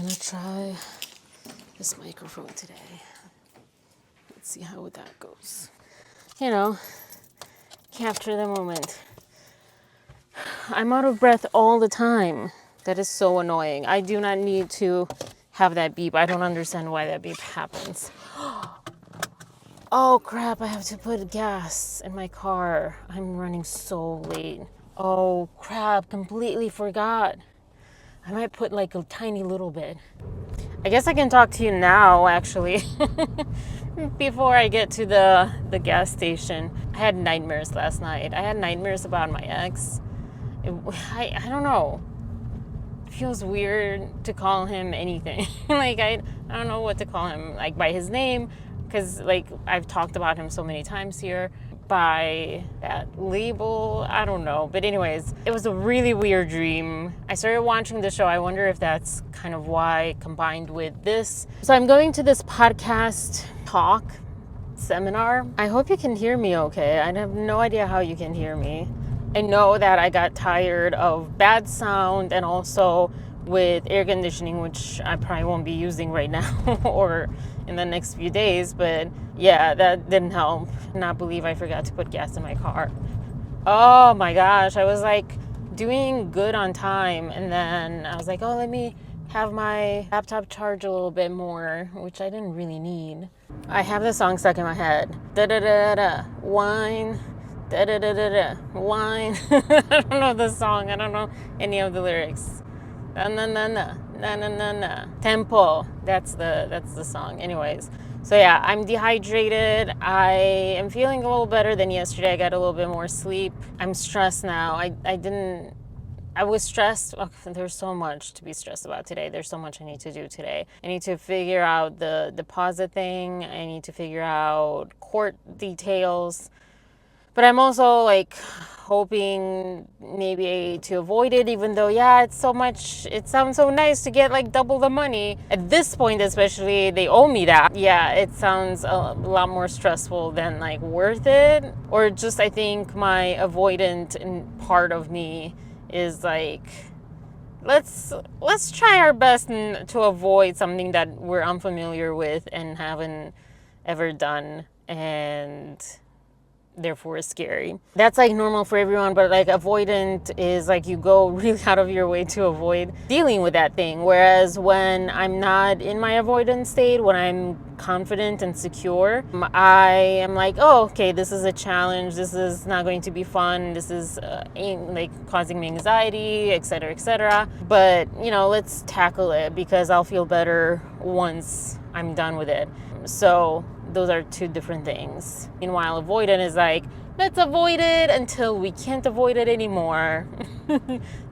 gonna try this microphone today. Let's see how that goes. You know, capture the moment. I'm out of breath all the time. That is so annoying. I do not need to have that beep. I don't understand why that beep happens. Oh crap, I have to put gas in my car. I'm running so late. Oh crap, completely forgot. I might put like a tiny little bit. I guess I can talk to you now, actually. Before I get to the gas station. I had nightmares last night. I had nightmares about my ex. I don't know. It feels weird to call him anything. Like, I don't know what to call him. Like, by his name, because, like, I've talked about him so many times here. By that label, I don't know. But anyways, it was a really weird dream. I started watching the show. I wonder if that's kind of why, combined with this. So I'm going to this podcast talk seminar. I hope you can hear me okay. I have no idea how you can hear me. I know that I got tired of bad sound and also with air conditioning, which I probably won't be using right now or in the next few days. But yeah, that didn't help. Not believe I forgot to put gas in my car. Oh my gosh, I was like doing good on time, and then I was like, oh, let me have my laptop charge a little bit more, which I didn't really need. I have the song stuck in my head. Da da da da, wine. Da da da da da, wine. I don't know the song. I don't know any of the lyrics. Na na na na na na na na. Tempo. That's the song. Anyways, so yeah, I'm dehydrated. I am feeling a little better than yesterday. I got a little bit more sleep. I'm stressed now. I was stressed. Oh, there's so much to be stressed about today. There's so much I need to do today. I need to figure out the deposit thing. I need to figure out court details. But I'm also like hoping maybe to avoid it, even though, yeah, it's so much, it sounds so nice to get like double the money. At this point, especially, they owe me that. Yeah, it sounds a lot more stressful than like worth it. Or just, I think my avoidant part of me is like, let's try our best to avoid something that we're unfamiliar with and haven't ever done, and therefore is scary. That's like normal for everyone, but like avoidant is like you go really out of your way to avoid dealing with that thing. Whereas when I'm not in my avoidant state, when I'm confident and secure, I am like, oh, okay, this is a challenge. This is not going to be fun. This is like causing me anxiety, etc., etc. But you know, let's tackle it because I'll feel better once I'm done with it. So those are two different things. Meanwhile, avoidant is like, let's avoid it until we can't avoid it anymore.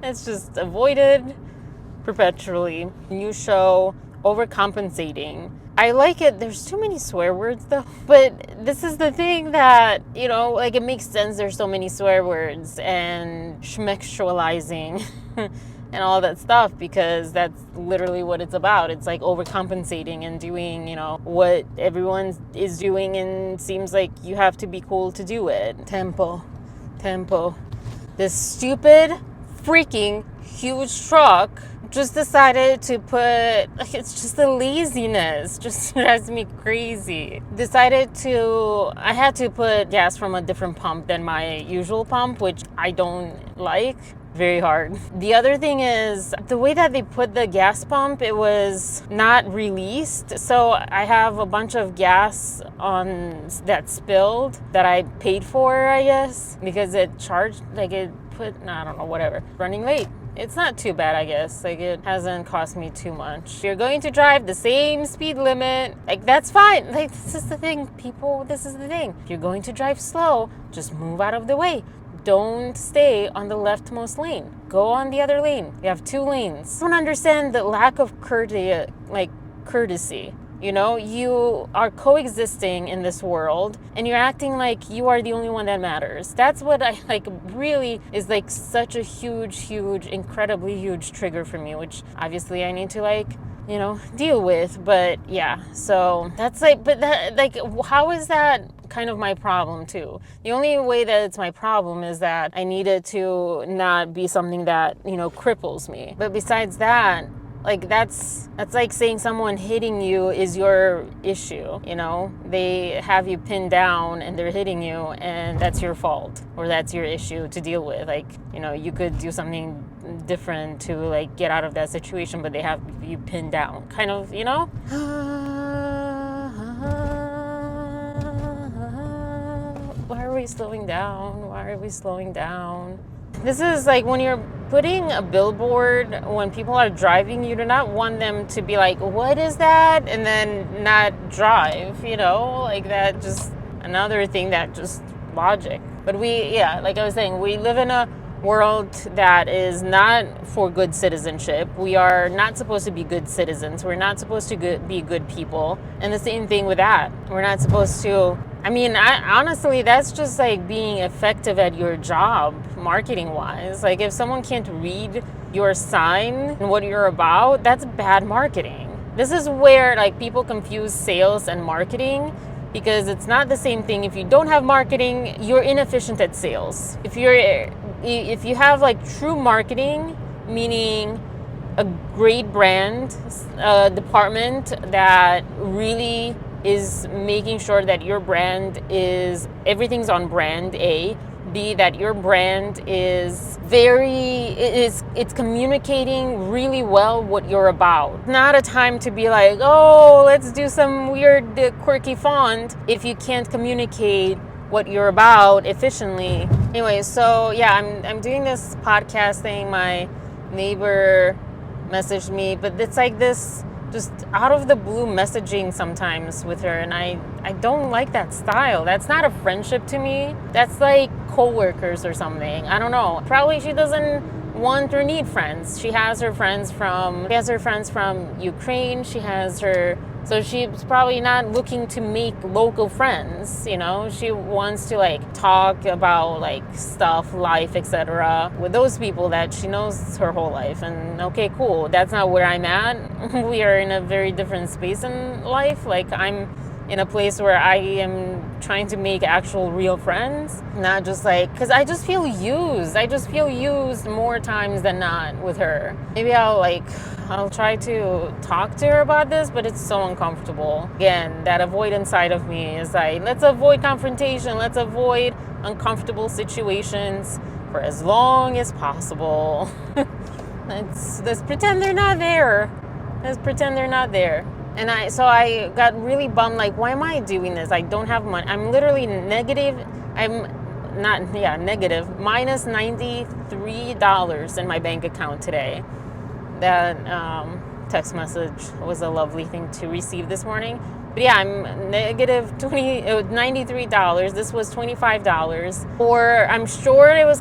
Let's just avoid it perpetually. New show, overcompensating. I like it. There's too many swear words though. But this is the thing that, you know, like it makes sense there's so many swear words and schmexualizing and all that stuff, because that's literally what it's about. It's like overcompensating and doing, you know, what everyone is doing and seems like you have to be cool to do it. Tempo. This stupid freaking huge truck just decided to put, it's just the laziness just drives me crazy. I had to put gas from a different pump than my usual pump, which I don't like. Very hard. The other thing is the way that they put the gas pump, it was not released. So I have a bunch of gas on that spilled that I paid for, I guess, because it charged, like it put, I don't know, whatever. Running late. It's not too bad, I guess. Like, it hasn't cost me too much. You're going to drive the same speed limit. Like, that's fine. Like, this is the thing, people. This is the thing. If you're going to drive slow, just move out of the way. Don't stay on the leftmost lane. Go on the other lane. You have two lanes. I don't understand the lack of courtesy. You know, you are coexisting in this world and you're acting like you are the only one that matters. That's what I like, really is like such a huge, incredibly huge trigger for me, which obviously I need to like, you know, deal with. But yeah, so that's like, but that, like, how is that kind of my problem too? The only way that it's my problem is that I need it to not be something that, you know, cripples me. But besides that, Like that's like saying someone hitting you is your issue, you know? They have you pinned down and they're hitting you and that's your fault or that's your issue to deal with. Like, you know, you could do something different to like get out of that situation, but they have you pinned down. Kind of, you know? Why are we slowing down? Why are we slowing down? This is like when you're putting a billboard, when people are driving, you do not want them to be like, what is that? And then not drive, you know, like that, just another thing that just logic. But like I was saying, we live in a world that is not for good citizenship. We are not supposed to be good citizens. We're not supposed to be good people. And the same thing with that. We're not supposed to, honestly, that's just like being effective at your job, marketing wise. Like if someone can't read your sign and what you're about, that's bad marketing. This is where like people confuse sales and marketing, because it's not the same thing. If you don't have marketing, you're inefficient at sales. If you have like true marketing, meaning a great brand department that really is making sure that your brand is, everything's on brand, A. B, that your brand is it's communicating really well what you're about. Not a time to be like, oh, let's do some weird quirky font if you can't communicate what you're about efficiently. Anyway, so yeah, I'm doing this podcast thing. My neighbor messaged me, but it's like this just out of the blue messaging sometimes with her, and I don't like that style. That's not a friendship to me. That's like co-workers or something. I don't know. Probably she doesn't want or need friends. She has her friends from Ukraine. So she's probably not looking to make local friends, you know. She wants to like talk about like stuff, life, etc. with those people that she knows her whole life. And okay, cool. That's not where I'm at. We are in a very different space in life. Like I'm in a place where I am trying to make actual real friends, not just like, because I just feel used. I just feel used more times than not with her. Maybe I'll try to talk to her about this, but it's so uncomfortable. Again, that avoidance side of me is like, let's avoid confrontation. Let's avoid uncomfortable situations for as long as possible. Let's pretend they're not there. Let's pretend they're not there. And I got really bummed, like, why am I doing this? I don't have money. I'm literally negative. Negative, minus $93 in my bank account today. That text message was a lovely thing to receive this morning. But yeah, I'm negative $93. This was $25. Or I'm sure it's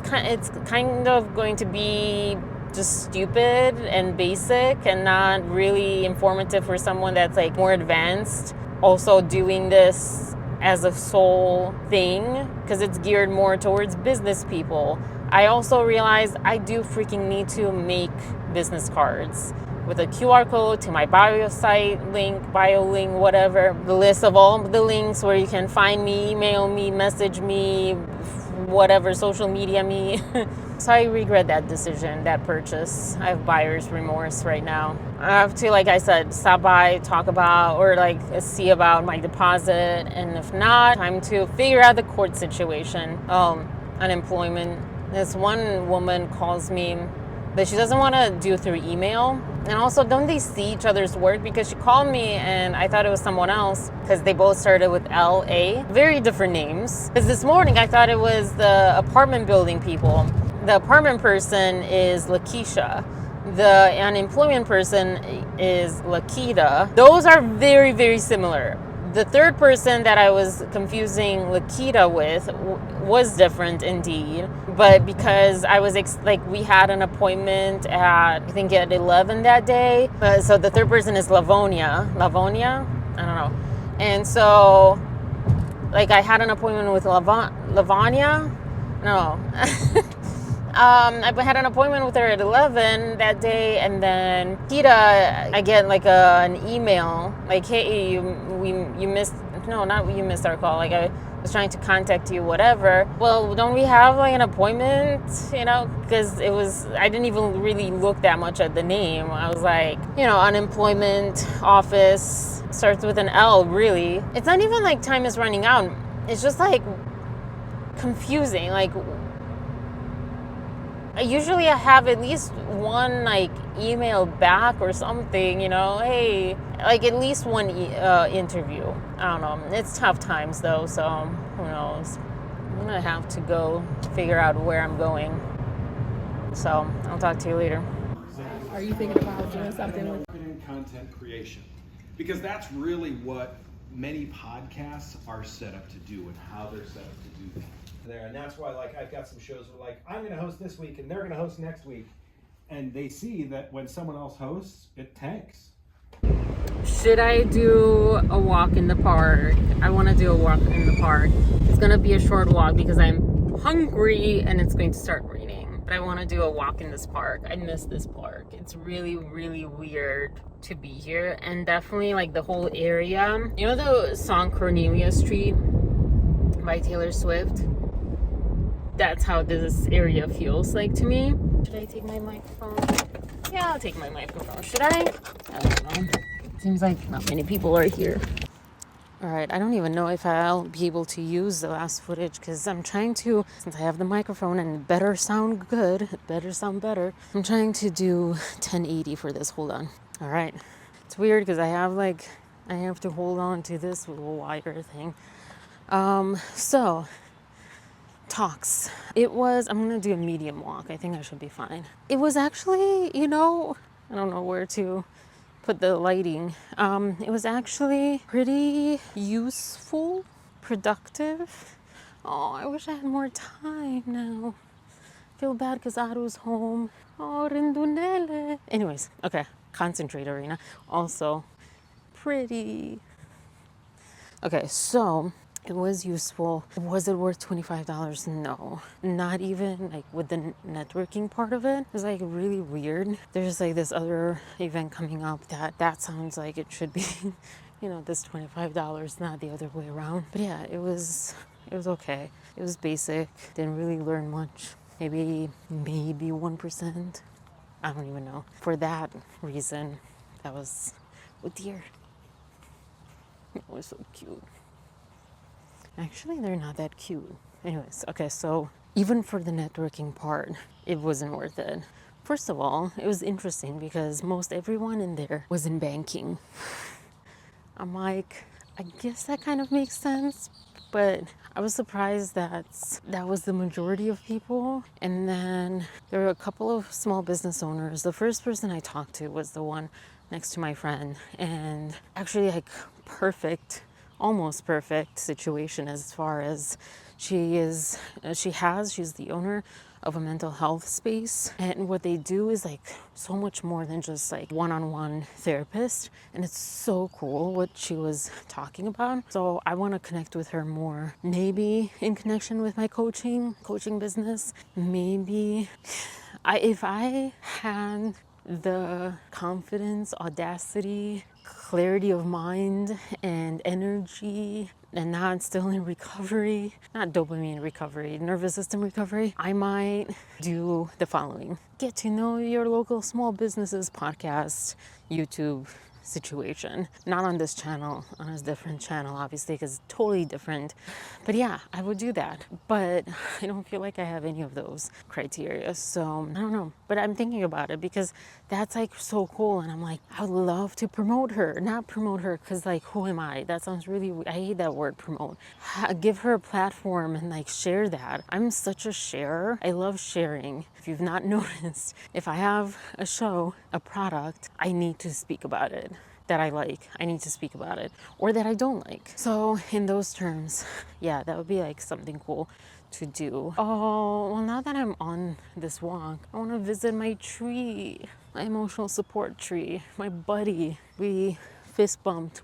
kind of going to be just stupid and basic and not really informative for someone that's like more advanced, also doing this as a sole thing, because it's geared more towards business people. I also realized I do freaking need to make business cards with a QR code to my bio.site link, bio link, whatever, the list of all the links where you can find me, email me, message me, whatever, social media me. So I regret that decision, that purchase. I have buyer's remorse right now. I have to, like I said, stop by, talk about, or like see about my deposit. And if not, time to figure out the court situation. Unemployment. This one woman calls me, but she doesn't want to do it through email. And also, don't they see each other's work? Because she called me and I thought it was someone else, because they both started with L.A. Very different names. Because this morning I thought it was the apartment building people. The apartment person is Lakeisha. The unemployment person is Lakita. Those are very, very similar. The third person that I was confusing Lakita with was different indeed. But because I was we had an appointment at, I think at 11 that day. So the third person is Lavonia. Lavonia? I don't know. And so like I had an appointment with Lavanya? No. I had an appointment with her at 11 that day, and then Kita, I get like an email like, hey, you missed no, not you missed our call. Like, I was trying to contact you, whatever. Well, don't we have like an appointment, because I didn't even really look that much at the name. I was like, unemployment office, starts with an L, really. It's not even like time is running out. It's just like confusing. Like, usually I have at least one like email back or something, hey, like at least one interview. I don't know. It's tough times though, so who knows. I'm gonna have to go figure out where I'm going. So I'll talk to you later. Are you thinking about doing something with content creation? Because that's really what many podcasts are set up to do and how they're set up to do that. There, and that's why, like, I've got some shows where, like, I'm going to host this week and they're going to host next week, and they see that when someone else hosts, it tanks. Should I do a walk in the park? I want to do a walk in the park. It's going to be a short walk because I'm hungry and it's going to start raining. But I want to do a walk in this park. I miss this park. It's really, really weird to be here. And definitely, like, the whole area. You know the song Cornelia Street by Taylor Swift? That's how this area feels like to me. Should I take my microphone? Yeah, I'll take my microphone. Should I? I don't know. Seems like not many people are here. All right, I don't even know if I'll be able to use the last footage because I'm trying to, since I have the microphone and it better sound good, it better sound better, I'm trying to do 1080 for this. Hold on. All right. It's weird because I have to hold on to this little wire thing. So talks. I'm gonna do a medium walk. I think I should be fine. It was actually, I don't know where to put the lighting. It was actually pretty useful, productive. Oh, I wish I had more time now. Feel bad because Aru's home. Oh, Rindunele. Anyways, okay, concentrate, Arina. Also, pretty. Okay, so it was useful. Was it worth $25? No. Not even like with the networking part of it. It was like really weird. There's like this other event coming up that sounds like it should be, this $25, not the other way around. But yeah, it was okay. It was basic. Didn't really learn much. Maybe 1%. I don't even know. For that reason, that was, oh dear. It was so cute. Actually, they're not that cute. Anyways, okay, so even for the networking part, it wasn't worth it. First of all, it was interesting because most everyone in there was in banking. I'm like, I guess that kind of makes sense, but I was surprised that was the majority of people. And then there were a couple of small business owners. The first person I talked to was the one next to my friend, and actually like almost perfect situation as far as she's the owner of a mental health space, and what they do is like so much more than just like one-on-one therapist, and it's so cool what she was talking about. So I want to connect with her more, maybe in connection with my coaching business. Maybe if I had the confidence, audacity, clarity of mind, and energy, and not still in recovery, not dopamine recovery, nervous system recovery, I might do the following. Get to know your local small businesses podcast, YouTube situation. Not on this channel, on a different channel, obviously, because it's totally different. But yeah, I would do that. But I don't feel like I have any of those criteria. So I don't know. But I'm thinking about it because that's like so cool. And I'm like, I would love to promote her. Not promote her because like, who am I? That sounds really, I hate that word, promote. Give her a platform and like share that. I'm such a sharer. I love sharing. If you've not noticed, if I have a show, a product, I need to speak about it. That I like, I need to speak about it, or that I don't like. So in those terms, yeah, that would be like something cool to do. Oh, well, now that I'm on this walk, I want to visit my tree, my emotional support tree, my buddy. I fist bumped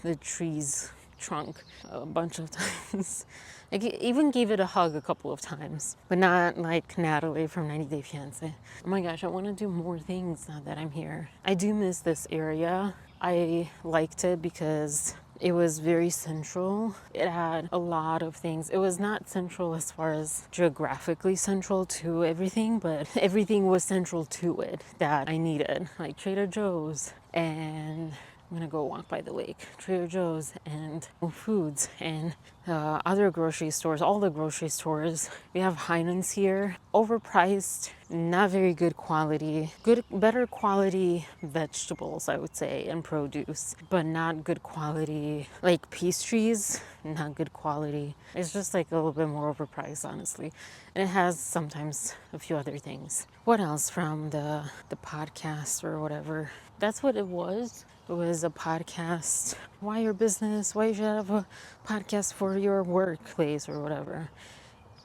the tree's trunk a bunch of times. I even gave it a hug a couple of times, but not like Natalie from 90 Day Fiancé. Oh my gosh, I want to do more things now that I'm here. I do miss this area. I liked it because It was very central. It had a lot of things. It was not central as far as geographically central to everything, but everything was central to it that I needed, like Trader Joe's, and I'm gonna go walk by the lake. Trader Joe's and Whole Foods and other grocery stores, all the grocery stores. We have Heinen's here. Overpriced, not very good quality. Better quality vegetables, I would say, and produce, but not good quality. Like pastries, not good quality. It's just like a little bit more overpriced, honestly. And it has sometimes a few other things. What else from the podcast or whatever? That's what it was. It was a podcast. Why your business? Why you should have a podcast for your workplace or whatever.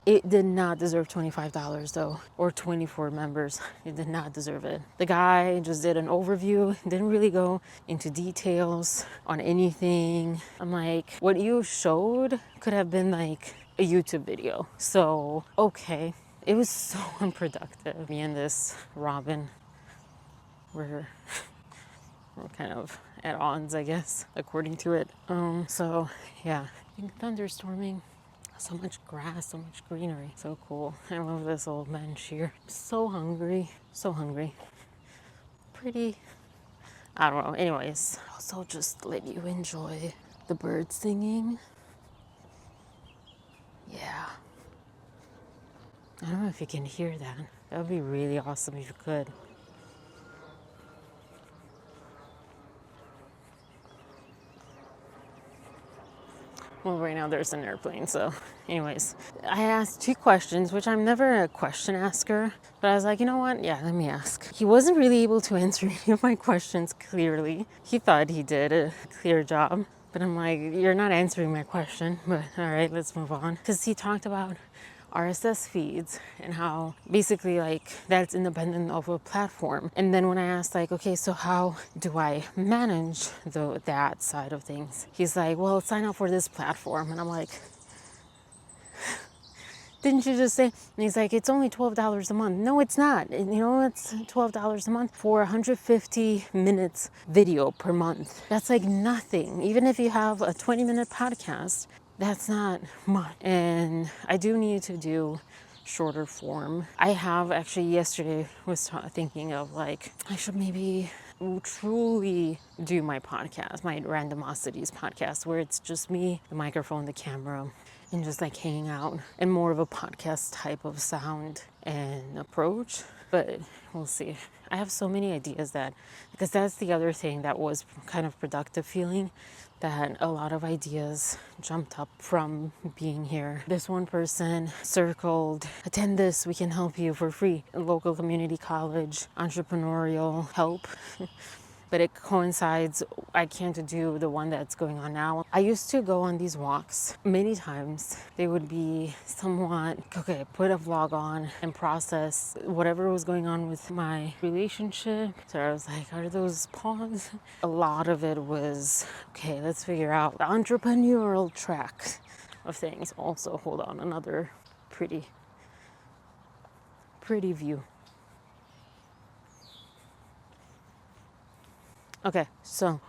It did not deserve $25 though, or 24 members. It did not deserve it. The guy just did an overview, didn't really go into details on anything. I'm like, what you showed could have been like a YouTube video. So, okay. It was so unproductive. Me and this Robin were kind of at odds, I guess, according to it. So yeah, I think thunderstorming. So much grass, so much greenery. So cool. I love this old bench here. So hungry. So hungry. Pretty, I don't know. Anyways, also just let you enjoy the birds singing. Yeah. I don't know if you can hear that. That would be really awesome if you could. Well, right now there's an airplane, so anyways. I asked 2 questions, which I'm never a question asker, but I was like, you know what? Yeah, let me ask. He wasn't really able to answer any of my questions clearly. He thought he did a clear job, but I'm like, you're not answering my question, but all right, let's move on. Because he talked about RSS feeds and how basically like that's independent of a platform. And then when I asked like, okay, so how do I manage that side of things? He's like, well, sign up for this platform. And I'm like, didn't you just say? And he's like, it's only $12 a month. No, it's not. You know, it's $12 a month for 150 minutes video per month. That's like nothing. Even if you have a 20-minute podcast, that's not much. And I do need to do shorter form. I have actually yesterday was thinking of like, I should maybe truly do my podcast, my Randomosities podcast, where it's just me, the microphone, the camera, and just like hanging out, and more of a podcast type of sound and approach. But we'll see. I have so many ideas because that's the other thing that was kind of productive feeling, that a lot of ideas jumped up from being here. This one person circled, attend this, we can help you for free. Local community college, entrepreneurial help. But it coincides, I can't do the one that's going on now. I used to go on these walks many times. They would be somewhat, okay, put a vlog on and process whatever was going on with my relationship. So I was like, are those pause? A lot of it was, okay, let's figure out the entrepreneurial track of things. Also, hold on, another pretty view. Okay, so,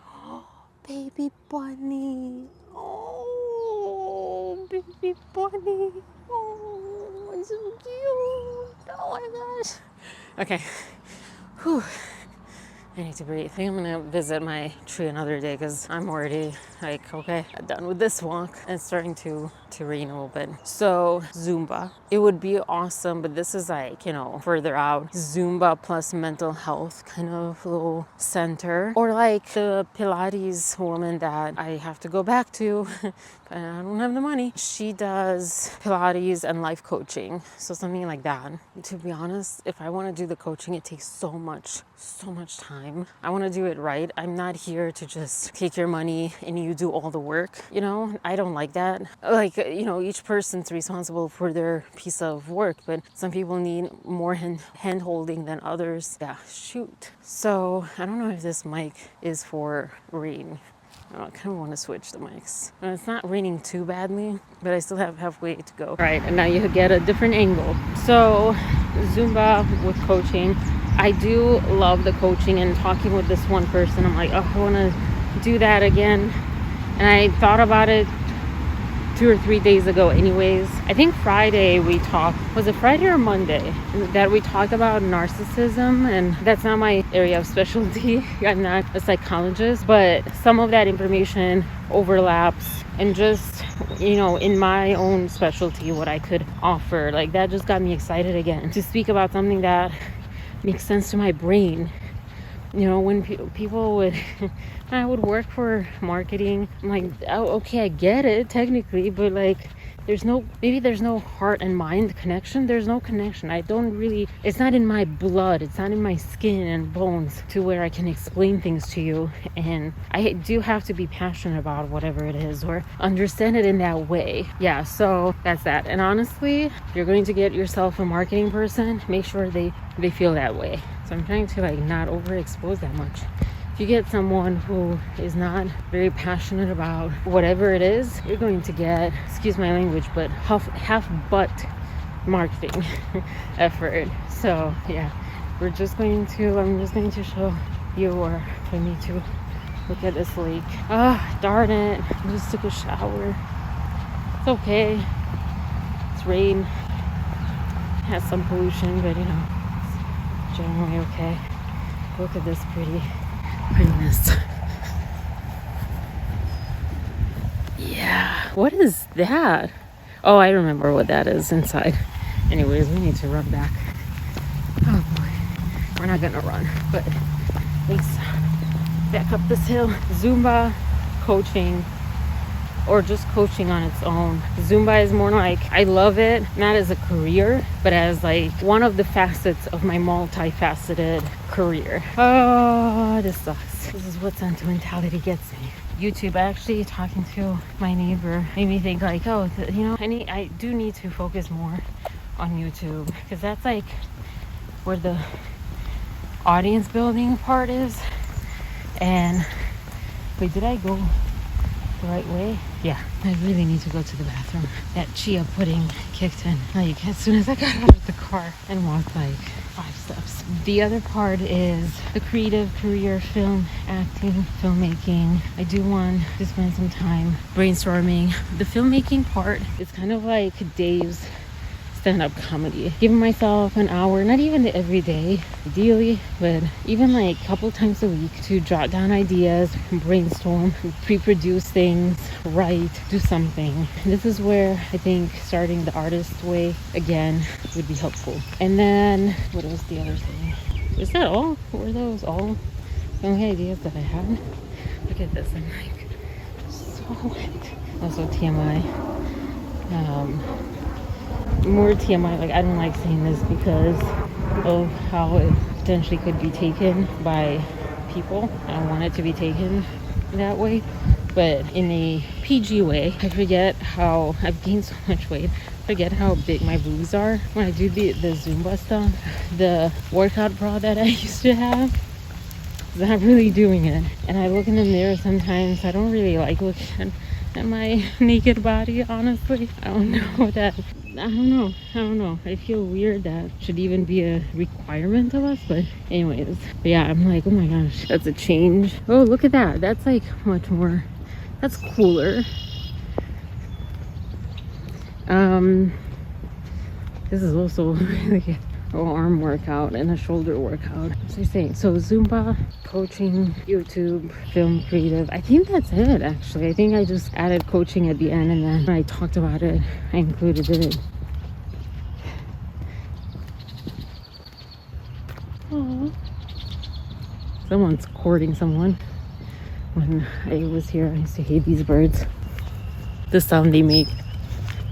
baby bunny. Oh, baby bunny. Oh, it's so cute. Oh my gosh. Okay. Whew. I need to breathe. I think I'm gonna visit my tree another day because I'm already like, okay, I'm done with this walk. And it's starting to rain a little bit. So Zumba, it would be awesome, but this is like, you know, further out. Zumba plus mental health kind of little center. Or like the Pilates woman that I have to go back to, but I don't have the money. She does Pilates and life coaching. So something like that. To be honest, if I want to do the coaching, it takes so much time. I want to do it right. I'm not here to just take your money and you do all the work. You know, I don't like that. Like, you know, each person's responsible for their piece of work, but some people need more hand holding than others. Yeah, shoot. So I don't know if this mic is for rain. I kind of want to switch the mics. It's not raining too badly, but I still have halfway to go. All right, and now you get a different angle. So Zumba with coaching. I do love the coaching and talking with this one person. I'm like, oh, I want to do that again. And I thought about it 2 or 3 days ago anyways. I think Friday we talked, was it Friday or Monday, that we talked about narcissism, and that's not my area of specialty. I'm not a psychologist, but some of that information overlaps, and just, you know, in my own specialty, what I could offer, like that just got me excited again to speak about something that makes sense to my brain. You know, when people would, I would work for marketing, I'm like, oh, okay, I get it technically, but like, maybe there's no heart and mind connection. There's no connection. I don't really, it's not in my blood, it's not in my skin and bones to where I can explain things to you. And I do have to be passionate about whatever it is, or understand it in that way. Yeah, so that's that. And honestly, if you're going to get yourself a marketing person, make sure they feel that way. So I'm trying to like not overexpose that much. If you get someone who is not very passionate about whatever it is, you're going to get, excuse my language, but half butt marketing effort. So yeah, I'm just going to show you, or for me to look at this lake. Ah, darn it, I just took a shower. It's okay, it's rain, it has some pollution, but you know, it's generally okay. Look at this prettiness. Yeah, what is that? Oh, I remember what that is inside. Anyways, we need to run back. Oh boy, we're not gonna run, but let's back up this hill. Zumba, coaching, or just coaching on its own. Zumba is more like, I love it, not as a career, but as like one of the facets of my multifaceted career. Oh, this sucks. This is what sentimentality gets me. YouTube, actually talking to my neighbor made me think like, oh, you know, I do need to focus more on YouTube, because that's like where the audience building part is. And wait, did I go the right way? Yeah, I really need to go to the bathroom. That chia pudding kicked in like as soon as I got out of the car and walked like 5 steps. The other part is the creative career, film, acting, filmmaking. I do want to spend some time brainstorming. The filmmaking part is kind of like Dave's stand-up comedy. Giving myself an hour, not even every day ideally, but even like a couple times a week, to jot down ideas, brainstorm, pre-produce things, write, do something. This is where I think starting the artist way again would be helpful. And then what was the other thing? Is that all? Were those all the only ideas that I had? Look at this, I'm like so wet. Also TMI. More TMI, like I don't like saying this because of how it potentially could be taken by people. I don't want it to be taken that way, but in a PG way. I forget how I've gained so much weight. Forget how big my boobs are when I do the Zumba stuff. The workout bra that I used to have is not really doing it, and I look in the mirror sometimes. I don't really like looking at my naked body, honestly. I don't know. I feel weird that should even be a requirement of us, but anyways. But yeah, I'm like, oh my gosh, that's a change. Oh, look at that. That's like much more, that's cooler. This is also really good. Arm workout and a shoulder workout. So you're saying, so Zumba, coaching, YouTube, film, creative. I think that's it actually. I think I just added coaching at the end, and then when I talked about it, I included it. Aww. Someone's courting someone. When I was here, I used to hate these birds. The sound they make.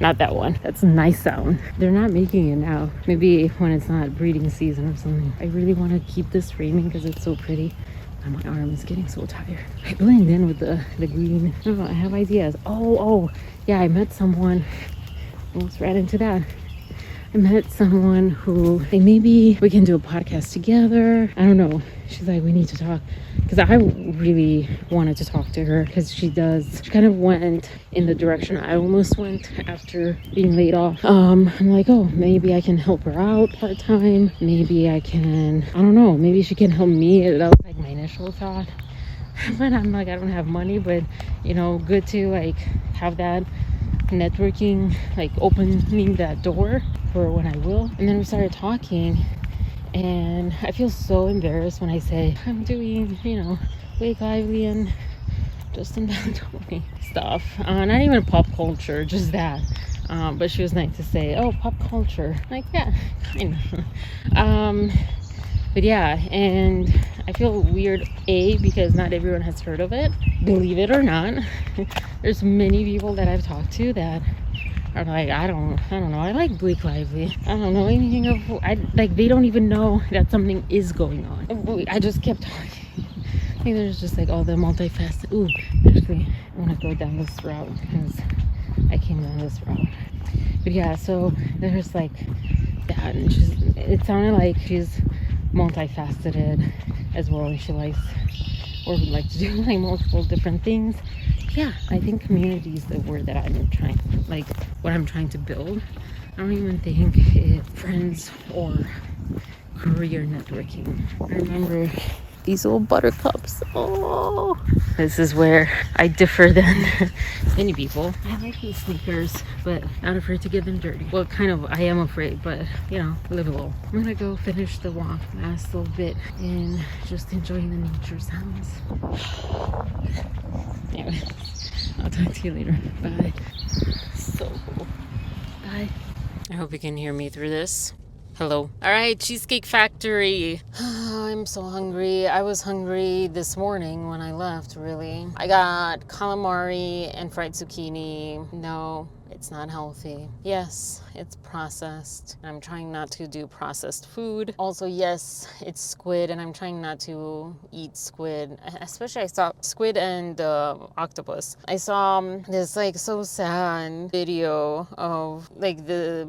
Not that one. That's a nice sound. They're not making it now. Maybe when it's not breeding season or something. I really want to keep this framing because it's so pretty. And my arm is getting so tired. I blend in with the green. Oh, I have ideas. Oh, yeah, I met someone. Almost ran into that. I met someone who, hey, maybe we can do a podcast together. I don't know. She's like, we need to talk. Because I really wanted to talk to her, because she kind of went in the direction I almost went after being laid off. I'm like, oh, maybe I can help her out part-time. Maybe I don't know, maybe she can help me. That was like my initial thought. But I'm like, I don't have money, but good to like have that networking, like opening that door for when I will. And then we started talking, and I feel so embarrassed when I say I'm doing, Blake Lively and Justin Baldoni stuff. Not even pop culture, just that. But she was nice to say, oh, pop culture. Like, yeah, kind of. But yeah, and I feel weird, because not everyone has heard of it. Believe it or not, there's many people that I've talked to that are like, I don't know, I like Blake Lively. I don't know anything of, they don't even know that something is going on. I just kept talking. I think there's just like all the multifaceted. Ooh, actually, I want to go down this route because I came down this route. But yeah, so there's like that, and it sounded like she's multifaceted as well, and she likes or would like to do like multiple different things. Yeah, I think community is the word that I'm trying, like what I'm trying to build. I don't even think it's friends or career networking. I remember these little buttercups. Oh, this is where I differ than many people. I like these sneakers, but not afraid to get them dirty. Well, kind of, I am afraid, but live a little. I'm gonna go finish the walk last little bit and just enjoying the nature sounds. Anyway, I'll talk to you later. Bye. So cool. Bye. I hope you can hear me through this. Hello. All right, Cheesecake Factory. I'm so hungry. I was hungry this morning when I left, really. I got calamari and fried zucchini. No, it's not healthy. Yes, it's processed. I'm trying not to do processed food. Also, yes, it's squid, and I'm trying not to eat squid. Especially, I saw squid and octopus. I saw this like so sad video of like the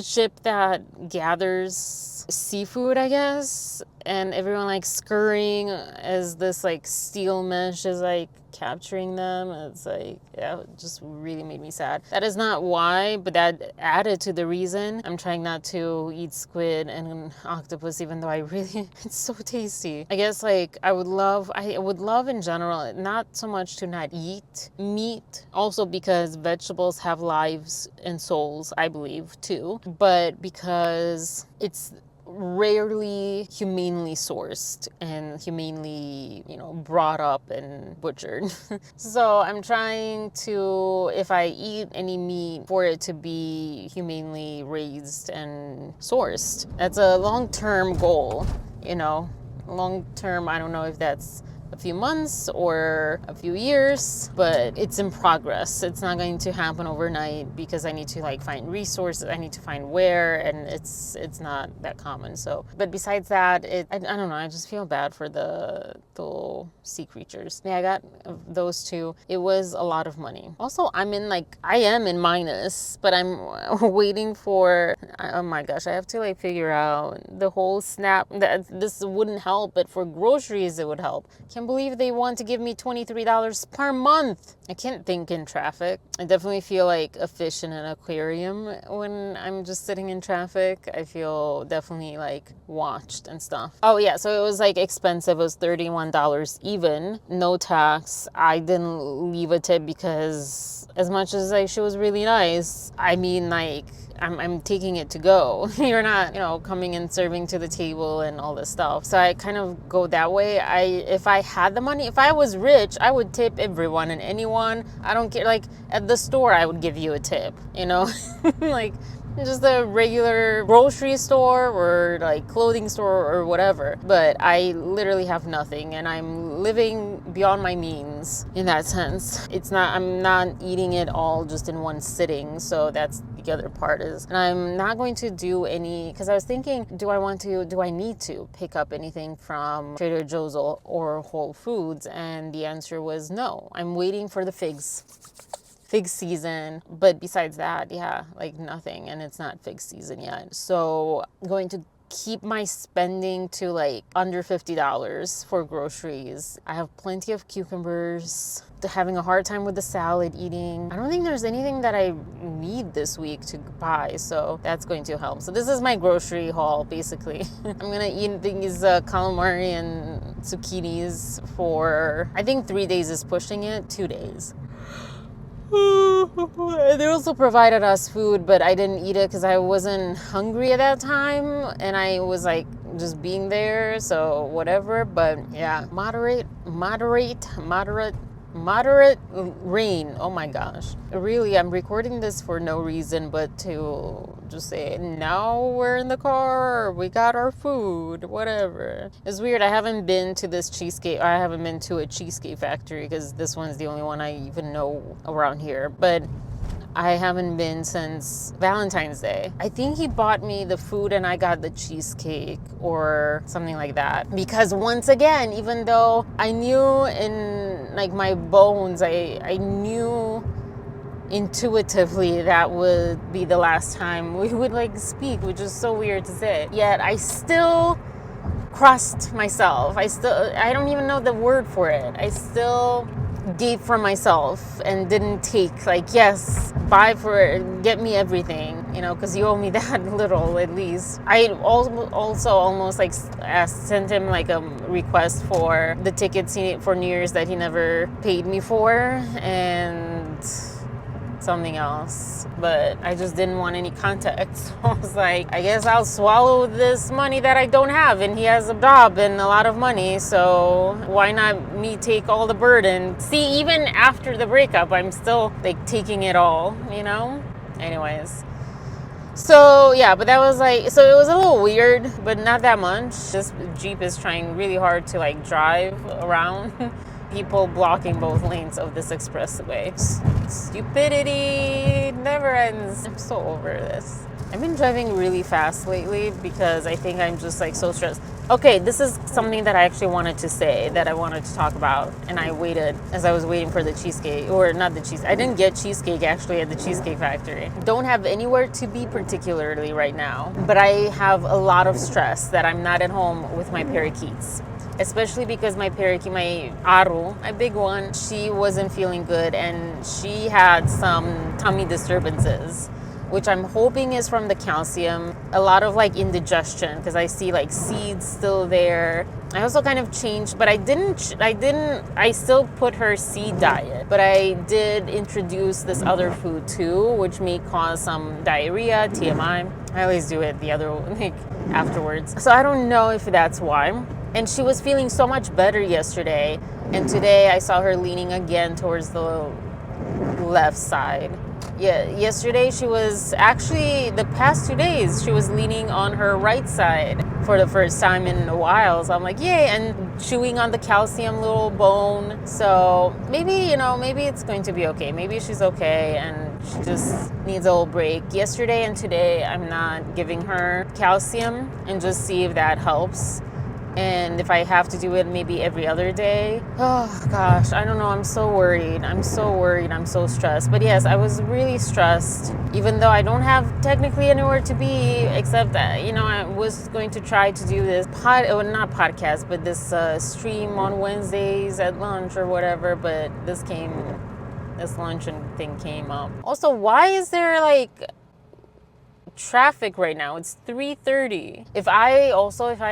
ship that gathers seafood, I guess, and everyone like scurrying as this like steel mesh is like capturing them. It's like, yeah, it just really made me sad. That is not why, but that added to the reason I'm trying not to eat squid and octopus, even though I really, it's so tasty. I guess like I would love in general, not so much to not eat meat, also because vegetables have lives and souls, I believe, too, but because it's rarely humanely sourced and humanely, brought up and butchered. So I'm trying to, if I eat any meat, for it to be humanely raised and sourced. That's a long-term goal, long-term. I don't know if that's a few months or a few years, but it's in progress. It's not going to happen overnight because I need to like find resources. I need to find where, and it's not that common. So, but besides that, I don't know. I just feel bad for the little sea creatures. Yeah, I got those two. It was a lot of money. Also, I am in minus, but I'm waiting for, oh my gosh, I have to like figure out the whole snap. That this wouldn't help, but for groceries it would help. Can't believe they want to give me $23 per month. I can't think in traffic. I definitely feel like a fish in an aquarium when I'm just sitting in traffic. I feel definitely like watched and stuff. Oh yeah, so it was like expensive. It was $31 even, no tax. I didn't leave a tip because as much as like she was really nice, I mean like I'm taking it to go. You're not, coming and serving to the table and all this stuff. So I kind of go that way. If I had the money, if I was rich, I would tip everyone and anyone. I don't care. Like at the store, I would give you a tip, like just a regular grocery store or like clothing store or whatever. But I literally have nothing, and I'm living beyond my means in that sense. I'm not eating it all just in one sitting. So that's the other part is, and I'm not going to do any, because I was thinking, do I need to pick up anything from Trader Joe's or Whole Foods? And the answer was no. I'm waiting for the fig season, but besides that, yeah, like nothing, and it's not fig season yet. So I'm going to keep my spending to like under $50 for groceries. I have plenty of cucumbers. Having a hard time with the salad eating. I don't think there's anything that I need this week to buy, so that's going to help. So this is my grocery haul, basically. I'm gonna eat these calamari and zucchinis for, I think 3 days is pushing it, 2 days. They also provided us food, but I didn't eat it because I wasn't hungry at that time, and I was like just being there, so whatever. But yeah, moderate rain. Oh my gosh. Really, I'm recording this for no reason but to just say, now we're in the car, we got our food, whatever. It's weird. I haven't been to this cheesecake, I haven't been to a cheesecake factory because this one's the only one I even know around here. But I haven't been since Valentine's Day. I think he bought me the food and I got the cheesecake or something like that. Because once again, even though I knew in like my bones, I knew intuitively that would be the last time we would like speak, which is so weird to say. Yet I still crossed myself. I don't even know the word for it. I still gave from myself and didn't take like, yes, buy for it, get me everything, you know, because you owe me that little at least. I also almost like sent him like a request for the tickets for New Year's that he never paid me for, and something else, but I just didn't want any contact. So I was like, I guess I'll swallow this money that I don't have, and he has a job and a lot of money, so why not me take all the burden? See, even after the breakup, I'm still like taking it all, you know? Anyways. So yeah, but that was like, so it was a little weird, but not that much. This Jeep is trying really hard to like drive around. People blocking both lanes of this expressway. Stupidity never ends. I'm so over this. I've been driving really fast lately because I think I'm just like so stressed. Okay, this is something that I actually wanted to say, that I wanted to talk about, and I waited as I was waiting for the cheesecake, or not the cheesecake. I didn't get cheesecake actually at the Cheesecake Factory. Don't have anywhere to be particularly right now, but I have a lot of stress that I'm not at home with my parakeets. Especially because my parakeet, my Aru, my big one, she wasn't feeling good and she had some tummy disturbances, which I'm hoping is from the calcium. A lot of like indigestion because I see like seeds still there. I also kind of changed, but I still put her seed diet, but I did introduce this other food too, which may cause some diarrhea, TMI. I always do it the other, like afterwards. So I don't know if that's why. And she was feeling so much better yesterday. And today I saw her leaning again towards the left side. Yeah, yesterday she was actually, the past 2 days, she was leaning on her right side for the first time in a while. So I'm like, yay, and chewing on the calcium little bone. So maybe, you know, maybe it's going to be okay. Maybe she's okay and she just needs a little break. Yesterday and today, I'm not giving her calcium and just see if that helps. And if I have to do it maybe every other day, oh gosh, I don't know. I'm so worried. I'm so stressed. But yes, I was really stressed, even though I don't have technically anywhere to be, except that, you know, I was going to try to do this not podcast, but this stream on Wednesdays at lunch or whatever. But this luncheon thing came up. Also, why is there like traffic right now? It's 3:30. If I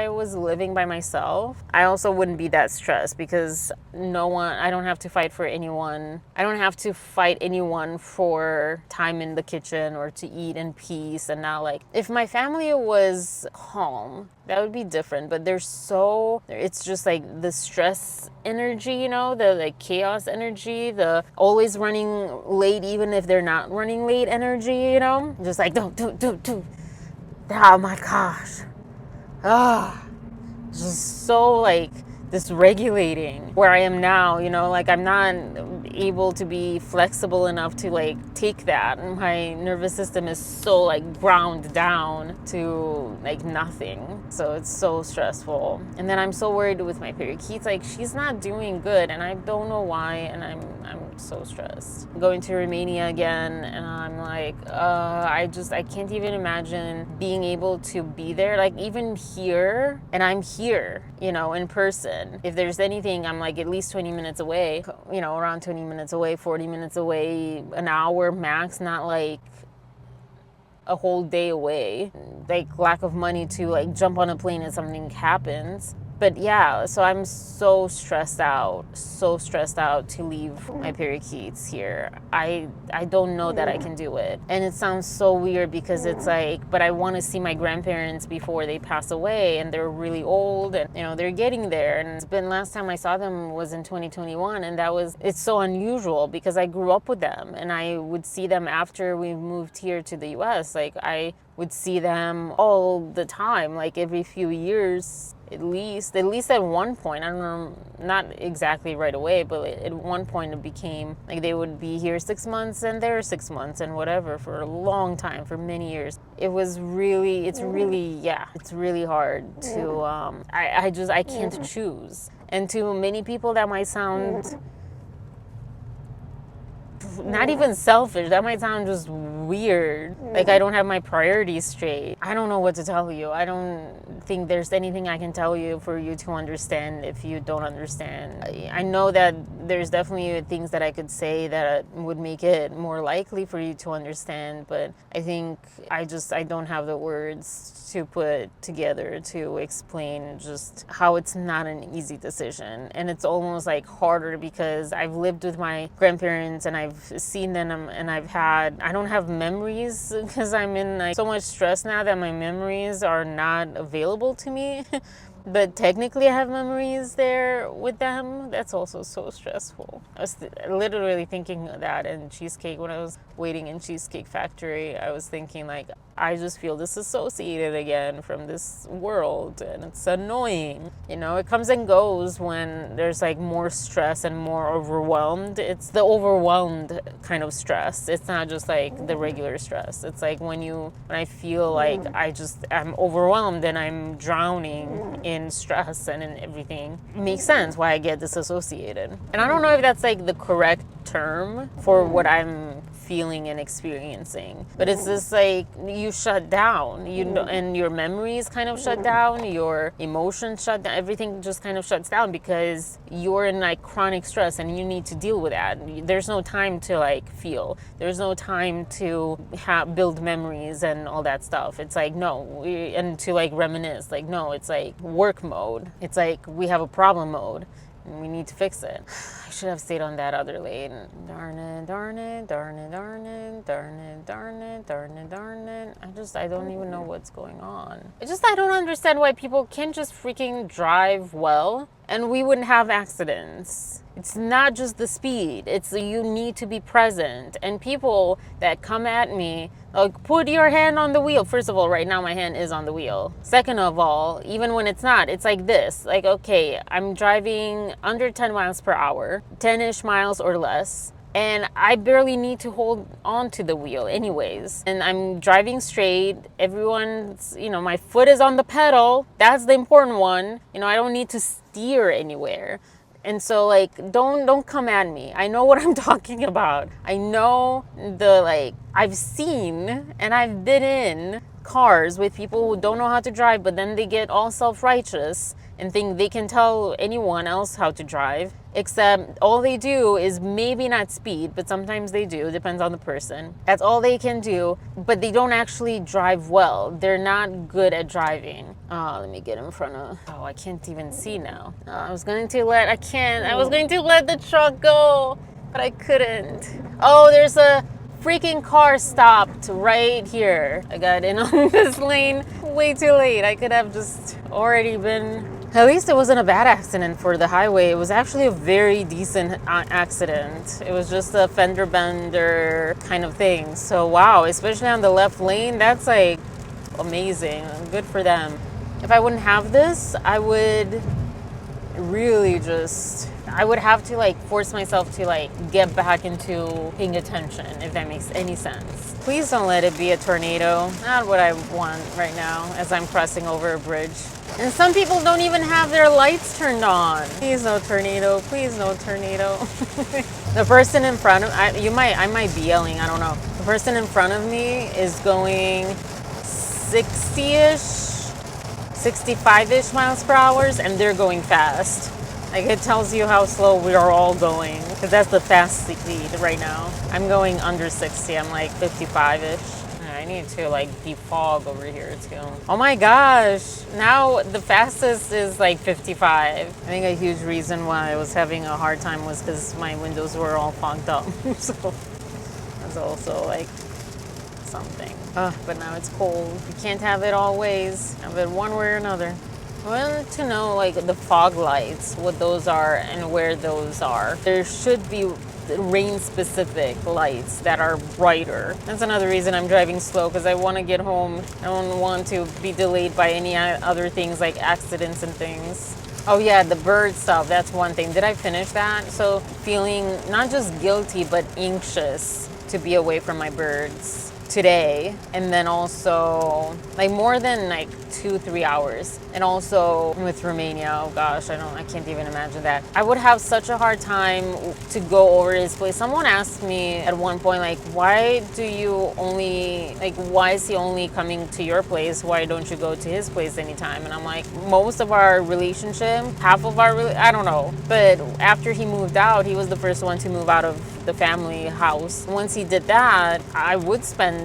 was living by myself, I also wouldn't be that stressed because I don't have to fight for anyone. I don't have to fight anyone for time in the kitchen or to eat in peace. And now, like, if my family was calm, that would be different. But it's just like the stress energy, you know, the like chaos energy, the always running late even if they're not running late energy, you know, just like don't. Oh my gosh. Just so like dysregulating where I am now, you know, like I'm not able to be flexible enough to like take that. And my nervous system is so like ground down to like nothing. So it's so stressful. And then I'm so worried with my parakeets, like she's not doing good and I don't know why, and I'm so stressed. Going to Romania again and I'm like, I can't even imagine being able to be there, like even here, and I'm here, you know, in person. If there's anything, I'm like at least 20 minutes away, you know, around 20 minutes away, 40 minutes away, an hour max, not like a whole day away. Like lack of money to like jump on a plane if something happens. But yeah, so I'm so stressed out to leave my parakeets here. I don't know that I can do it. And it sounds so weird because it's like, but I want to see my grandparents before they pass away, and they're really old, and you know, they're getting there. And it's been, last time I saw them was in 2021, and it's so unusual because I grew up with them, and I would see them after we moved here to the US. Like, I would see them all the time, like every few years at least at one point. I don't know, not exactly right away, but at one point it became like they would be here 6 months and there 6 months and whatever for a long time, for many years. It's really hard to I can't choose. And to many people that might sound not even selfish, that might sound just weird, like I don't have my priorities straight. I don't know what to tell you. I don't think there's anything I can tell you for you to understand if you don't understand. I know that there's definitely things that I could say that would make it more likely for you to understand, but I think I don't have the words to put together to explain just how it's not an easy decision. And it's almost like harder because I've lived with my grandparents and I've seen them, and I don't have memories because I'm in like so much stress now that my memories are not available to me. But technically I have memories there with them. That's also so stressful. I was literally thinking that in Cheesecake, when I was waiting in Cheesecake Factory, I was thinking like, I just feel disassociated again from this world, and it's annoying. You know, it comes and goes when there's like more stress and more overwhelmed. It's the overwhelmed kind of stress. It's not just like the regular stress. It's like when I feel like I'm overwhelmed and I'm drowning in stress and in everything. It makes sense why I get disassociated. And I don't know if that's like the correct term for what I'm feeling and experiencing, but it's just like you shut down, and your memories kind of shut down, your emotions shut down, everything just kind of shuts down because you're in like chronic stress and you need to deal with that. There's no time to like feel, there's no time to build memories and all that stuff. It's like and to like reminisce, like no, it's like work mode. It's like we have a problem mode and we need to fix it. I should have stayed on that other lane. Darn it, darn it, darn it, darn it, darn it, darn it, darn it, darn it. I don't even know what's going on. I don't understand why people can't just freaking drive well and we wouldn't have accidents. It's not just the speed. It's you need to be present. And people that come at me, like, put your hand on the wheel. First of all, right now my hand is on the wheel. Second of all, even when it's not, it's like this. Like, okay, I'm driving under 10 miles per hour, 10-ish miles or less, and I barely need to hold on to the wheel anyways. And I'm driving straight. Everyone's, my foot is on the pedal. That's the important one. I don't need to steer anywhere. And so, like, don't come at me. I know what I'm talking about. I know I've seen and I've been in cars with people who don't know how to drive, but then they get all self-righteous and think they can tell anyone else how to drive, except all they do is maybe not speed, but sometimes they do, depends on the person. That's all they can do, but they don't actually drive well. They're not good at driving. Let me get in front of, I can't even see now. I was going to let the truck go, but I couldn't. Oh, there's a freaking car stopped right here. I got in on this lane way too late. I could have just already been. At least it wasn't a bad accident for the highway. It was actually a very decent accident. It was just a fender bender kind of thing. So wow, especially on the left lane, that's like amazing. Good for them. If I wouldn't have this, I would really I would have to like force myself to like get back into paying attention, if that makes any sense. Please don't let it be a tornado. Not what I want right now as I'm crossing over a bridge. And some people don't even have their lights turned on. Please no tornado, please no tornado. The person in front of, I might be yelling, I don't know. The person in front of me is going 60-ish, 65-ish miles per hour, and they're going fast. Like, it tells you how slow we are all going, because that's the fast speed right now. I'm going under 60, I'm like 55-ish. I need to like defog over here too. Oh my gosh, now the fastest is like 55. I think a huge reason why I was having a hard time was because my windows were all fogged up. So that's also like something. But now it's cold. You can't have it always. Have it one way or another. I want to know like the fog lights, what those are and where those are. There should be rain specific lights that are brighter. That's another reason I'm driving slow, because I want to get home. I don't want to be delayed by any other things like accidents and things. Oh yeah, the bird stuff, that's one thing. Did I finish that? So feeling not just guilty but anxious to be away from my birds today, and then also like more than like 2-3 hours, and also with Romania, oh gosh, I can't even imagine that. I would have such a hard time to go over his place. Someone asked me at one point, like, why is he only coming to your place? Why don't you go to his place anytime? And I'm like, most of our relationship, I don't know, but after he moved out, he was the first one to move out of the family house. Once he did that, I would spend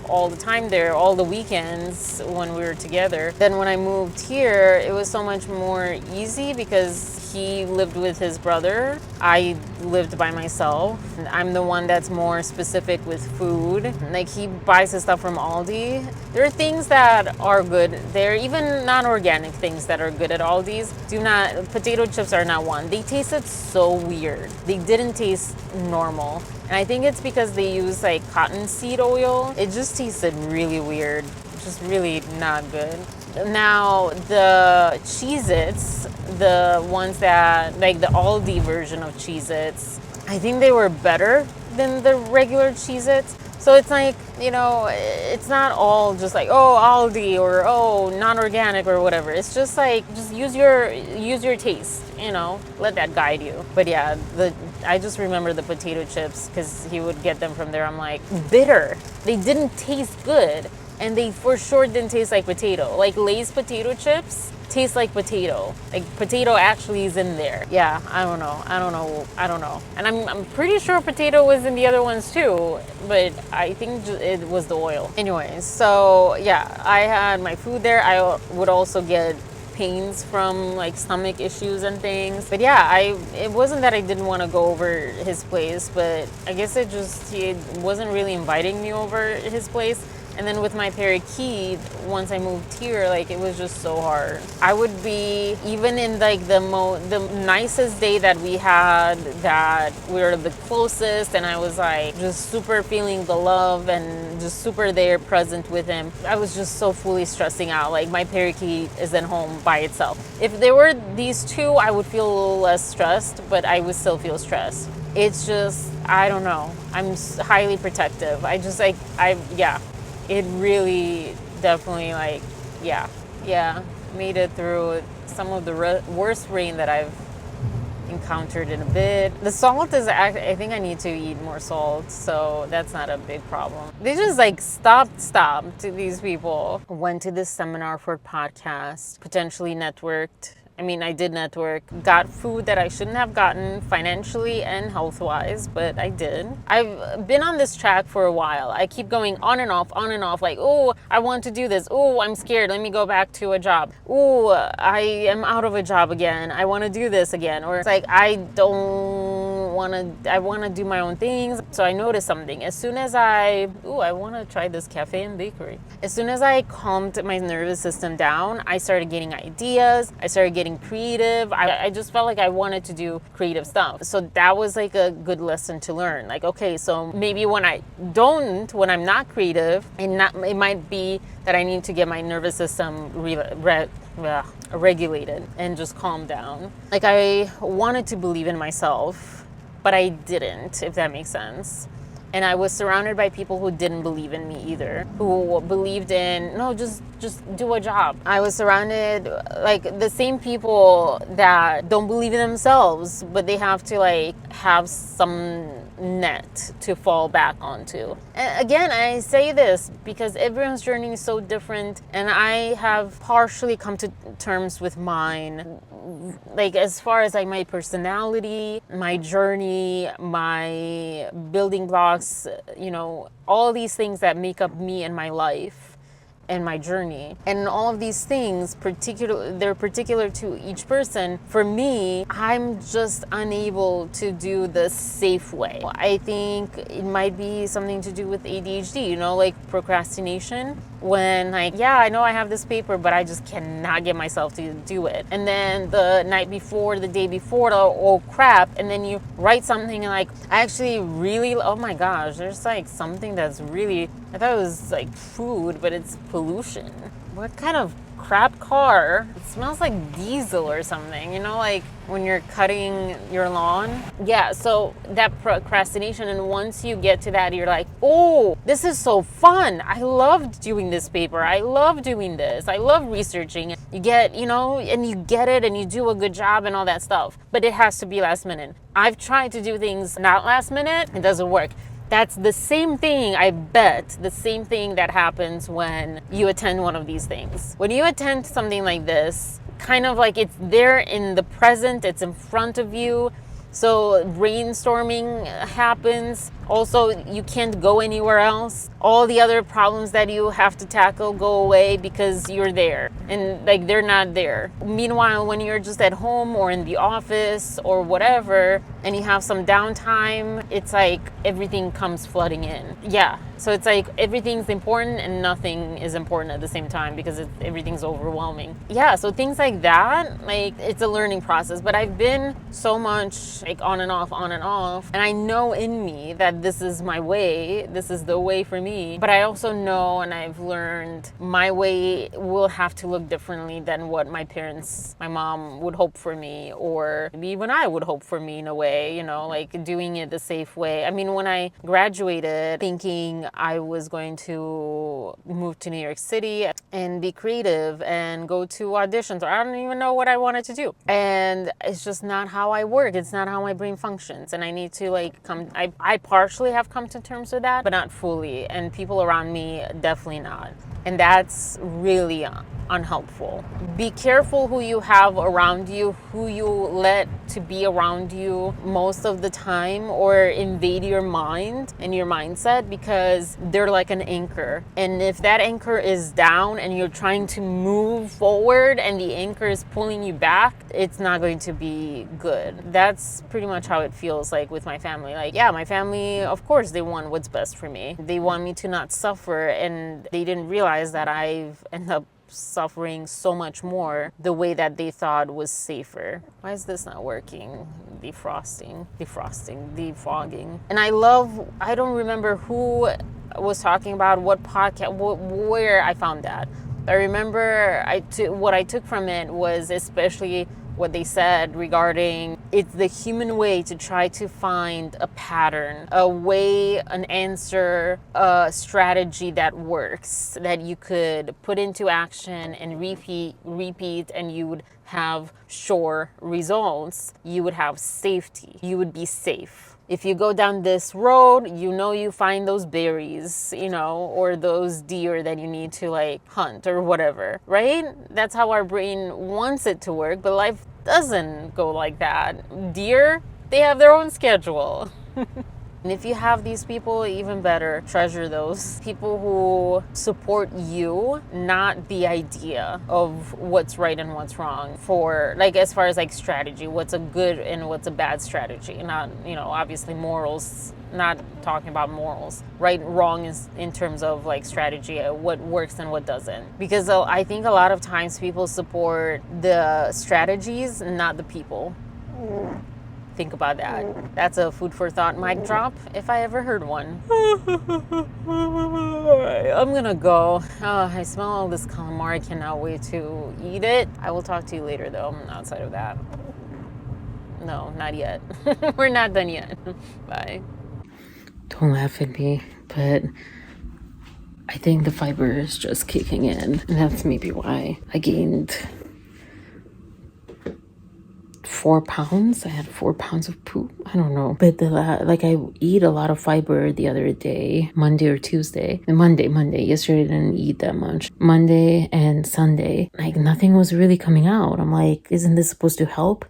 all the time there, all the weekends when we were together. Then when I moved here, it was so much more easy because he lived with his brother. I lived by myself. I'm the one that's more specific with food. Like, he buys his stuff from Aldi. There are things that are good. There are even non-organic things that are good at Aldi's. Potato chips are not one. They tasted so weird. They didn't taste normal. And I think it's because they use like cottonseed oil. It just tasted really weird. Just really not good. Now the Cheez-Its, the ones that, like the Aldi version of Cheez-Its, I think they were better than the regular Cheez-Its. So it's like, it's not all just like, oh, Aldi or oh, non-organic or whatever. It's just like, just use your taste, let that guide you. But yeah, I just remember the potato chips because he would get them from there. I'm like, bitter. They didn't taste good. And they for sure didn't taste like potato. Like Lay's potato chips taste like potato. Like potato actually is in there. Yeah, I don't know. And I'm pretty sure potato was in the other ones too, but I think it was the oil. Anyways, so yeah, I had my food there. I would also get pains from like stomach issues and things. But yeah, it wasn't that I didn't want to go over his place, but I guess he wasn't really inviting me over his place. And then with my parakeet, once I moved here, like it was just so hard. I would be, even in like the nicest day that we had, that we were the closest, and I was like just super feeling the love and just super there present with him. I was just so fully stressing out. Like my parakeet is at home by itself. If there were these two, I would feel a little less stressed, but I would still feel stressed. It's just, I don't know. I'm highly protective. It really definitely made it through some of the worst rain that I've encountered in a bit. The salt is, I think I need to eat more salt, so that's not a big problem. They just like stopped to these people. Went to this seminar for podcast, potentially networked. I did network, got food that I shouldn't have gotten financially and health-wise, but I did. I've been on this track for a while. I keep going on and off, like, oh, I want to do this. Oh, I'm scared. Let me go back to a job. Oh, I am out of a job again. I want to do this again. Or it's like, I want to do my own things. So I noticed something. As soon as I want to try this cafe and bakery. As soon as I calmed my nervous system down, I started getting ideas. I started getting creative. I just felt like I wanted to do creative stuff. So that was like a good lesson to learn. Like, okay, so maybe when I'm not creative, it might be that I need to get my nervous system regulated and just calm down. Like, I wanted to believe in myself, but I didn't, if that makes sense. And I was surrounded by people who didn't believe in me either, who believed in, no, just do a job. I was surrounded, like, the same people that don't believe in themselves, but they have to, like, have some net to fall back onto. And again, I say this because everyone's journey is so different, and I have partially come to terms with mine. Like, as far as like my personality, my journey, my building blocks, podcasts, all these things that make up me and my life and my journey. And all of these things, they're particular to each person. For me, I'm just unable to do the safe way. I think it might be something to do with ADHD, like procrastination. When I know I have this paper, but I just cannot get myself to do it. And then the night before, the day before, oh crap. And then you write something and I actually really, oh my gosh, there's something that's really, I thought it was food, but it's pollution. What kind of crap car? It smells like diesel or something, when you're cutting your lawn. Yeah, so that procrastination, and once you get to that, you're like, oh, this is so fun. I loved doing this paper. I love doing this. I love researching. You get, and you get it and you do a good job and all that stuff, but it has to be last minute. I've tried to do things not last minute. It doesn't work. That's the same thing, I bet, the same thing that happens when you attend one of these things. When you attend something like this, kind of like it's there in the present, it's in front of you. So brainstorming happens. Also, you can't go anywhere else. All the other problems that you have to tackle go away because you're there and they're not there. Meanwhile, when you're just at home or in the office or whatever and you have some downtime, it's like everything comes flooding in. Yeah, so it's like everything's important and nothing is important at the same time because everything's overwhelming. Yeah, so things like that, it's a learning process. But I've been so much on and off, and I know in me that this is my way, this is the way for me. But I also know, and I've learned, my way will have to look differently than what my mom would hope for me, or maybe even I would hope for me in a way, doing it the safe way. I mean, when I graduated thinking I was going to move to New York City and be creative and go to auditions, or I don't even know what I wanted to do. And it's just not how I work. It's not how my brain functions. And I need to I partially have come to terms with that, but not fully. And people around me, definitely not. And that's really unhelpful. Be careful who you have around you, who you let to be around you most of the time or invade your mind and your mindset, because they're like an anchor. And if that anchor is down and you're trying to move forward and the anchor is pulling you back, it's not going to be good. That's pretty much how it feels like with my family. My family, of course, they want what's best for me. They want me to not suffer, and they didn't realize that I've ended up suffering so much more the way that they thought was safer. Why is this not working? Defogging. And I don't remember who was talking about what podcast, where I found that. I remember what I took from it was especially what they said regarding it's the human way to try to find a pattern, a way, an answer, a strategy that works, that you could put into action and repeat, and you would have sure results. You would have safety. You would be safe. If you go down this road, you find those berries, or those deer that you need to hunt or whatever, right? That's how our brain wants it to work, but life doesn't go like that. Deer, they have their own schedule. And if you have these people, even better, treasure those people who support you, not the idea of what's right and what's wrong for, as far as strategy, what's a good and what's a bad strategy. Not, obviously morals, not talking about morals. Right and wrong is in terms of strategy, what works and what doesn't. Because I think a lot of times people support the strategies, not the people. Think about that. That's a food for thought mic drop, if I ever heard one. Alright, I'm gonna go. I smell all this calamari. I cannot wait to eat it. I will talk to you later, though, outside of that. No, not yet. We're not done yet. Bye. Don't laugh at me, but I think the fiber is just kicking in. And that's maybe why I gained 4 pounds. I had 4 pounds of poop. I don't know. But I eat a lot of fiber the other day, Monday or Tuesday. And Monday. Yesterday I didn't eat that much. Monday and Sunday, nothing was really coming out. I'm like, isn't this supposed to help?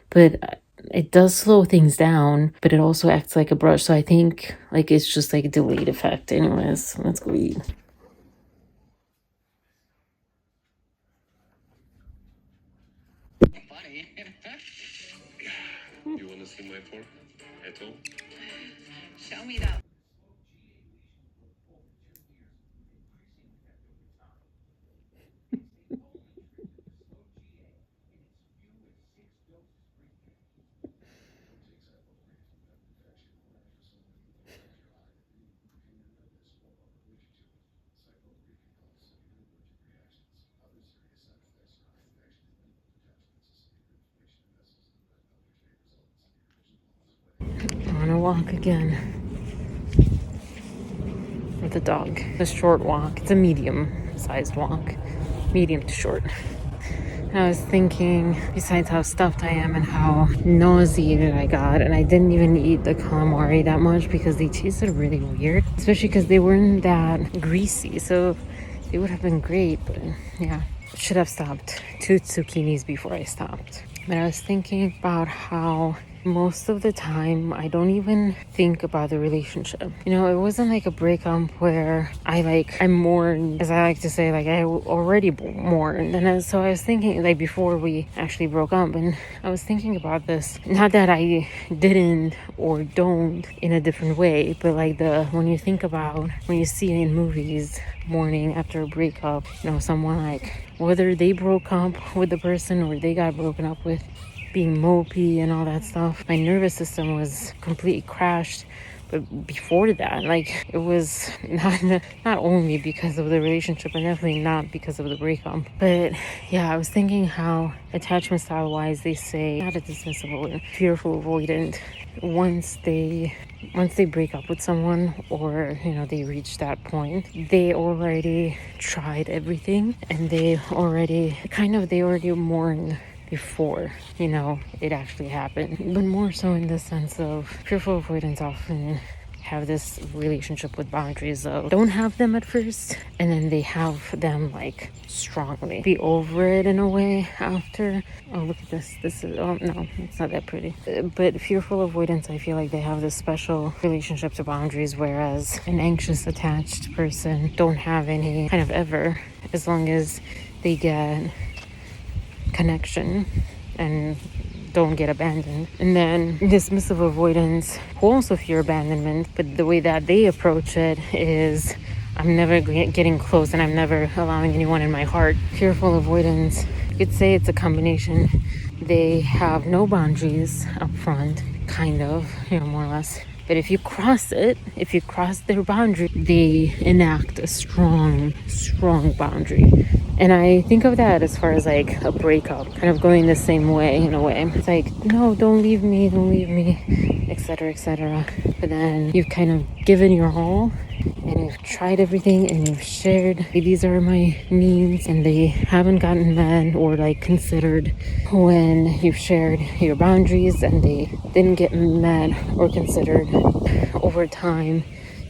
But it does slow things down, but it also acts like a brush. So I think like it's just like a delayed effect. Anyways, let's go eat. You want to see my fork at all? Show me that. I want to walk again with the dog. A short walk. It's a medium-sized walk. Medium to short. I was thinking, besides how stuffed I am and how nauseated I got, and I didn't even eat the calamari that much because they tasted really weird, especially because they weren't that greasy. So they would have been great, but yeah, should have stopped 2 zucchinis before I stopped. But I was thinking about how most of the time I don't even think about the relationship. You know, it wasn't like a breakup where I mourned, as I like to say, like I already mourned. And so I was thinking, like before we actually broke up, and I was thinking about this, not that I didn't or don't in a different way, but like when you think about, when you see in movies mourning after a breakup, you know, someone like whether they broke up with the person or they got broken up with, being mopey and all that stuff. My nervous system was completely crashed. But before that, like it was not only because of the relationship and definitely not because of the breakup. But yeah, I was thinking how attachment style wise they say not a dismissive and fearful avoidant. Once they break up with someone, or you know, they reach that point, they already tried everything and they already mourn before, you know, it actually happened. But more so in the sense of fearful avoidance often have this relationship with boundaries of don't have them at first and then they have them like strongly, be over it in a way after. Oh, look at this is, oh no, it's not that pretty. But fearful avoidance, I feel like they have this special relationship to boundaries, whereas an anxious attached person don't have any kind of ever, as long as they get connection and don't get abandoned. And then dismissive avoidance, who also fear abandonment, but the way that they approach it is I'm never getting close and I'm never allowing anyone in my heart. Fearful avoidance, you could say it's a combination. They have no boundaries up front, kind of, you know, more or less. But if you cross their boundary, they enact a strong boundary. And I think of that as far as like a breakup, kind of going the same way in a way. It's like, no, don't leave me, etc., etc. But then you've kind of given your all and you've tried everything and you've shared, hey, these are my needs, and they haven't gotten met or like considered when you've shared your boundaries and they didn't get met or considered. Over time,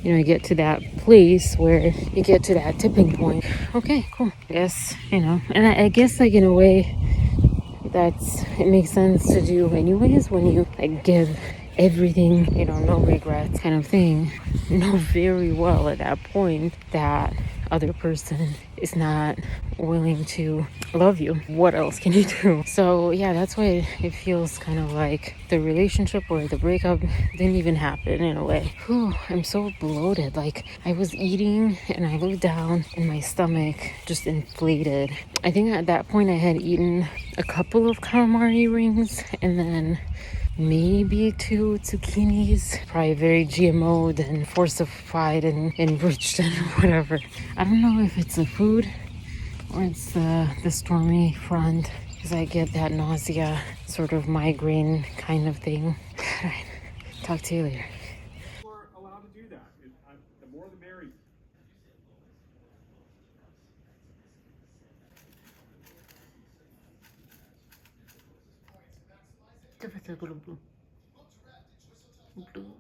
you know, you get to that place where you get to that tipping point. Okay, cool. Yes, you know, and I guess like in a way it makes sense to do anyways when you like give everything, you know, no regrets kind of thing. Know very well at that point that other person is not willing to love you. What else can you do? So yeah, that's why it feels kind of like the relationship or the breakup didn't even happen in a way. Whew, I'm so bloated. Like I was eating and I looked down and my stomach just inflated. I think at that point I had eaten a couple of calamari rings and then maybe 2 zucchinis, probably very GMO'd and fortified and enriched and whatever. I don't know if it's the food or it's the stormy front, because I get that nausea, sort of migraine kind of thing. All right, talk to you later. We're allowed to do that. The more the merrier. Blue.